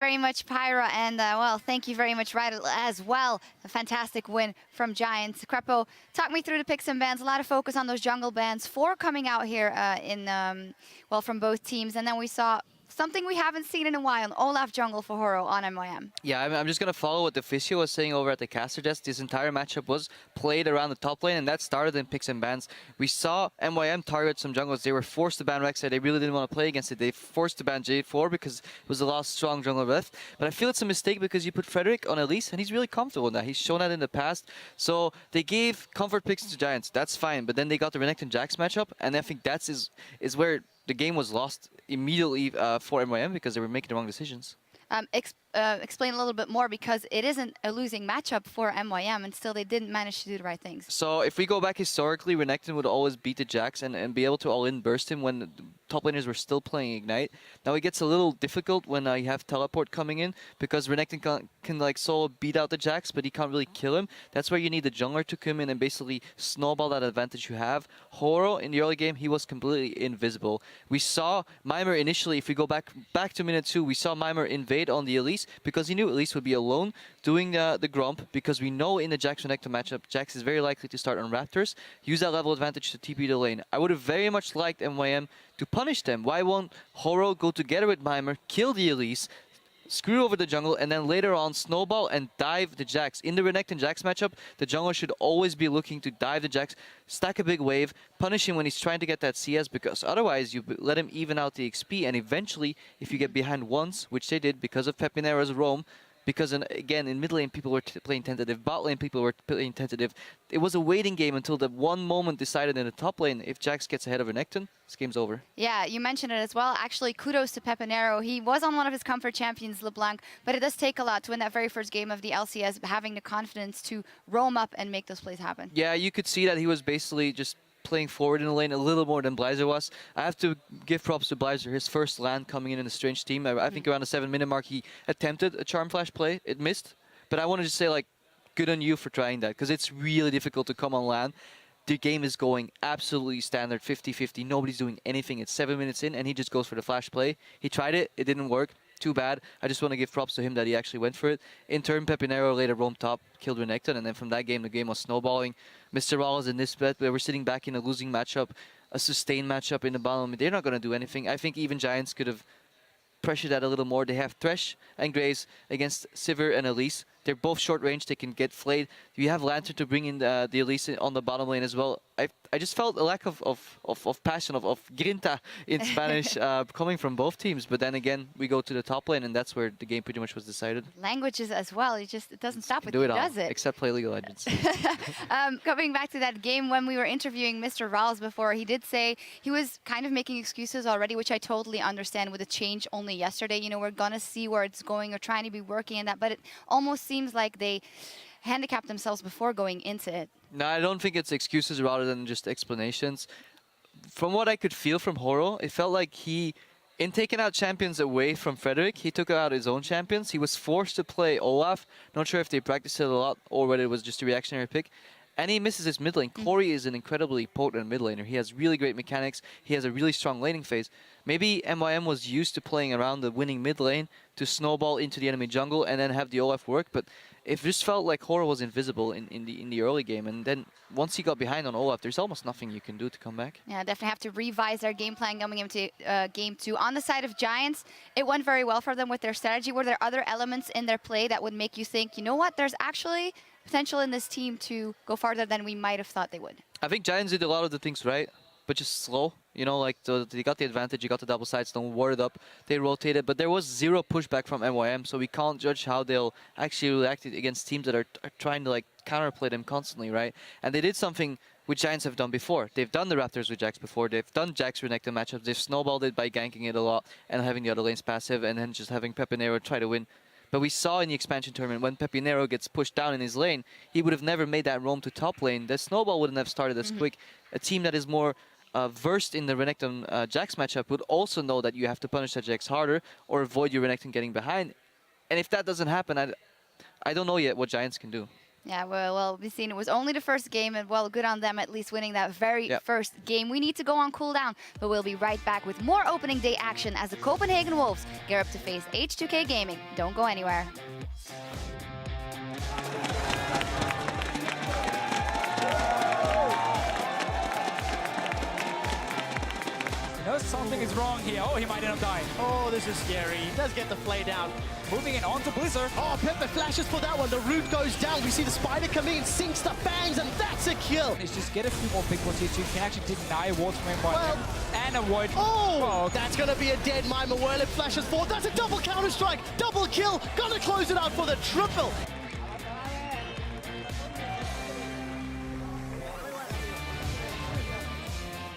Very much, Pyra, and well, thank you very much, Ryder, as well. A fantastic win from Giants. Krepo, talk me through the picks and bans. A lot of focus on those jungle bans. 4 coming out here well, from both teams, and then we saw something we haven't seen in a while, an Olaf jungle for Horo on MYM. Yeah, I'm just going to follow what the physio was saying over at the caster desk. This entire matchup was played around the top lane, and that started in picks and bans. We saw MYM target some jungles. They were forced to ban Rek'Sai. They really didn't want to play against it. They forced to ban J4 because it was the last strong jungler left. But I feel it's a mistake because you put Frederick on Elise, and he's really comfortable in that. He's shown that in the past. So they gave comfort picks to Giants. That's fine. But then they got the Renekton Jax matchup, and I think that's is where the game was lost immediately for MYM because they were making the wrong decisions. Explain a little bit more, because it isn't a losing matchup for MYM, and still they didn't manage to do the right things. So if we go back historically, Renekton would always beat the Jax and be able to all-in burst him when the top laners were still playing Ignite. Now it gets a little difficult when you have Teleport coming in, because Renekton can like solo beat out the Jax, but he can't really kill him. That's where you need the jungler to come in and basically snowball that advantage you have. Horo, in the early game, he was completely invisible. We saw Mimer initially, if we go back to minute 2, we saw Mimer invade on the Elise, because he knew Elise would be alone doing the Grump, because we know in the Jax Renekton matchup, Jax is very likely to start on Raptors, use that level advantage to TP the lane. I would have very much liked MYM to punish them. Why won't Horo go together with Mimer, kill the Elise, screw over the jungle, and then later on snowball and dive the Jax? In the Renekton Jax matchup, the jungler should always be looking to dive the Jax, stack a big wave, punish him when he's trying to get that CS, because otherwise you let him even out the XP, and eventually, if you get behind once, which they did because of Pepinero's roam, because again, in mid lane people were playing tentative, bot lane people were playing tentative. It was a waiting game until the one moment decided in the top lane. If Jax gets ahead of Renekton, this game's over. Yeah, you mentioned it as well. Actually, kudos to Pepinero. He was on one of his comfort champions, LeBlanc, but it does take a lot to win that very first game of the LCS, having the confidence to roam up and make those plays happen. Yeah, you could see that he was basically just playing forward in the lane a little more than Blizer was. I have to give props to Blizer. His first land coming in a strange team. I think around the 7-minute mark he attempted a Charm Flash play. It missed. But I want to just say, like, good on you for trying that, because it's really difficult to come on land. The game is going absolutely standard, 50-50. Nobody's doing anything. It's 7 minutes in, and he just goes for the flash play. He tried it. It didn't work. Too bad. I just want to give props to him that he actually went for it. In turn, Pepinero later roamed top, killed Renekton, and then from that game, the game was snowballing. Mr. Rollins in this bet, where we're sitting back in a losing matchup, a sustained matchup in the bottom. They're not going to do anything. I think even Giants could have pressured that a little more. They have Thresh and Graves against Sivir and Elise. They're both short range. They can get flayed. You have Lantern to bring in the Elise on the bottom lane as well. I just felt a lack of passion, of grinta in Spanish coming from both teams. But then again, we go to the top lane, and that's where the game pretty much was decided. Languages as well. It doesn't stop with do you, it all, does it? Except play League of Legends. Coming back to that game, when we were interviewing Mr. Rawls before, he did say he was kind of making excuses already, which I totally understand with a change only yesterday. You know, we're going to see where it's going or trying to be working in that, but it almost seems like they handicapped themselves before going into it. No, I don't think it's excuses rather than just explanations. From what I could feel from Horo, it felt like he, in taking out champions away from Frederick, he took out his own champions. He was forced to play Olaf. Not sure if they practiced it a lot or whether it was just a reactionary pick. And he misses his mid lane. Corey is an incredibly potent mid laner. He has really great mechanics. He has a really strong laning phase. Maybe MYM was used to playing around the winning mid lane to snowball into the enemy jungle and then have the Olaf work. But it just felt like Horo was invisible in the early game. And then once he got behind on Olaf, there's almost nothing you can do to come back. Yeah, definitely have to revise their game plan going into game 2. On the side of Giants, it went very well for them with their strategy. Were there other elements in their play that would make you think, you know what, there's actually potential in this team to go farther than we might have thought they would? I think Giants did a lot of the things right, but just slow. You know, like they got the advantage, you got the double sides, don't ward it up. They rotated, but there was zero pushback from MYM, so we can't judge how they'll actually react against teams that are trying to like counterplay them constantly, right? And they did something which Giants have done before. They've done the Raptors with Jax before. They've done Jax Renekton matchups. They've snowballed it by ganking it a lot and having the other lanes passive, and then just having Pepinero try to win. But we saw in the expansion tournament, when Pepinero gets pushed down in his lane, he would have never made that roam to top lane. The snowball wouldn't have started as quick. A team that is more versed in the Renekton Jax matchup would also know that you have to punish that Jax harder or avoid your Renekton getting behind. And if that doesn't happen, I don't know yet what Giants can do. Yeah, well, we've seen it was only the first game, and well, good on them at least winning that very first game. We need to go on cooldown, but we'll be right back with more opening day action as the Copenhagen Wolves gear up to face H2K Gaming. Don't go anywhere. He knows something is wrong here. Oh, he might end up dying. Oh, this is scary. He does get the play down. Moving it on to Blizzard. Oh, Pepe flashes for that one. The root goes down. We see the spider come in, sinks the fangs, and that's a kill. It's just get a few more big ones here, so you can actually deny wards from him and avoid. Oh, that's going to be a dead Mima Whirl. It flashes forward. That's a double counter-strike. Double kill. Gonna close it out for the triple.